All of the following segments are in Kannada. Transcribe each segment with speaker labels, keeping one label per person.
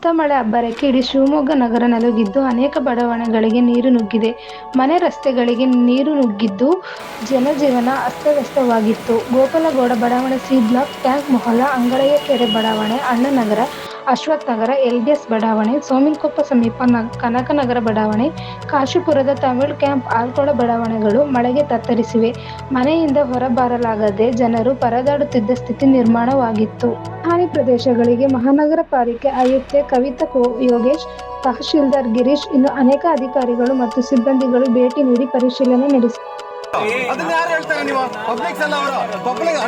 Speaker 1: ಅತಿವೃಷ್ಟಿ ಮಳೆ ಅಬ್ಬರಕ್ಕೆ ಇಡೀ ಶಿವಮೊಗ್ಗ ನಗರ ನಲುಗಿದ್ದು, ಅನೇಕ ಬಡಾವಣೆಗಳಿಗೆ ನೀರು ನುಗ್ಗಿದೆ. ಮನೆ ರಸ್ತೆಗಳಿಗೆ ನೀರು ನುಗ್ಗಿದ್ದು, ಜನಜೀವನ ಅಸ್ತವ್ಯಸ್ತವಾಗಿತ್ತು. ಗೋಪಾಲಗೌಡ ಬಡಾವಣೆ, ಸಿ ಬ್ಲಾಕ್, ಟ್ಯಾಂಕ್ ಮೊಹಲ್ಲಾ, ಅಂಗಳಯ್ಯ ಕೆರೆ ಬಡಾವಣೆ, ಅಣ್ಣಾನಗರ, ಅಶ್ವಥ್ ನಗರ, ಎಲ್ಬಿಎಸ್ ಬಡಾವಣೆ, ಸೋಮಿನಕೊಪ್ಪ ಸಮೀಪ ಕನಕನಗರ ಬಡಾವಣೆ, ಕಾಶೀಪುರದ ತಮಿಳು ಕ್ಯಾಂಪ್, ಆಲ್ಕೊಳ ಬಡಾವಣೆಗಳು ಮಳೆಗೆ ತತ್ತರಿಸಿವೆ. ಮನೆಯಿಂದ ಹೊರಬರಲಾಗದೆ ಜನರು ಪರದಾಡುತ್ತಿದ್ದ ಸ್ಥಿತಿ ನಿರ್ಮಾಣವಾಗಿತ್ತು. ಹಾನಿ ಪ್ರದೇಶಗಳಿಗೆ ಮಹಾನಗರ ಪಾಲಿಕೆ ಆಯುಕ್ತೆ ಕವಿತಾ ಯೋಗೇಶ್, ತಹಶೀಲ್ದಾರ್ ಗಿರೀಶ್, ಇನ್ನು ಅನೇಕ ಅಧಿಕಾರಿಗಳು ಮತ್ತು ಸಿಬ್ಬಂದಿಗಳು ಭೇಟಿ ನೀಡಿ ಪರಿಶೀಲನೆ ನಡೆಸಿದರು.
Speaker 2: ಅದನ್ನ ಯಾರು ಹೇಳ್ತಾರೆ ನೀವು? ಪಬ್ಲಿಕ್ಸ್ ಅಲ್ಲ ಅವರು, ಪಬ್ಲಿಕ್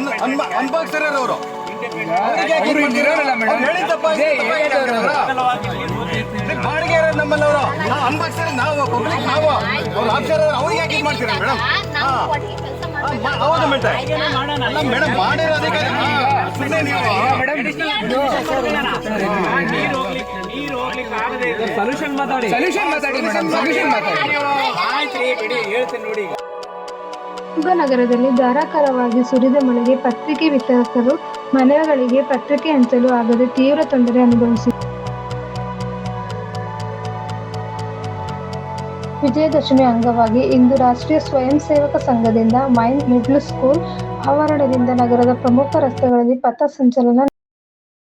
Speaker 2: ಅನ್ಬಾಕ್ಸರ್ ಅವರು. ಬಾಡಿಗೆ ಇರೋದು ನಮ್ಮಲ್ಲವರು, ಅನ್ಬಾಕ್ಸರ್ ನಾವು, ಪಬ್ಲಿಕ್ ನಾವು, ಅವ್ರು ಆಫೀಸರ್ ಅವ್ರಿಗೆ ಯಾಕೆ ಇದು ಮಾಡ್ತೀರಾ ಮೇಡಮ್? ಹೌದು ಮೇಡಮ್, ಮಾಡಿರೋ ಅಧಿಕಾರಿ ಸುಮ್ಮನೆ ನೀವು
Speaker 3: ಸೊಲ್ಯೂಷನ್ ಮಾತಾಡಿ ಮೇಡಮ್, ಸೊಲ್ಯೂಷನ್ ಮಾತಾಡಿ.
Speaker 1: ಶಿವಮೊಗ್ಗ ನಗರದಲ್ಲಿ ಧಾರಾಕಾರವಾಗಿ ಸುರಿದ ಮಳೆಗೆ ಪತ್ರಿಕೆ ವಿತರಕರು ಮನೆಗಳಿಗೆ ಪತ್ರಿಕೆ ಹಂಚಲು ಆಗದೆ ತೀವ್ರ ತೊಂದರೆ ಅನುಭವಿಸಿದರು. ವಿಜಯದಶಮಿ ಅಂಗವಾಗಿ ಇಂದು ರಾಷ್ಟ್ರೀಯ ಸ್ವಯಂ ಸೇವಕ ಸಂಘದಿಂದ ಮೈನ್ ಮಿಡ್ಲ್ ಸ್ಕೂಲ್ ಆವರಣದಿಂದ ನಗರದ ಪ್ರಮುಖ ರಸ್ತೆಗಳಲ್ಲಿ ಪಥ ಸಂಚಲನ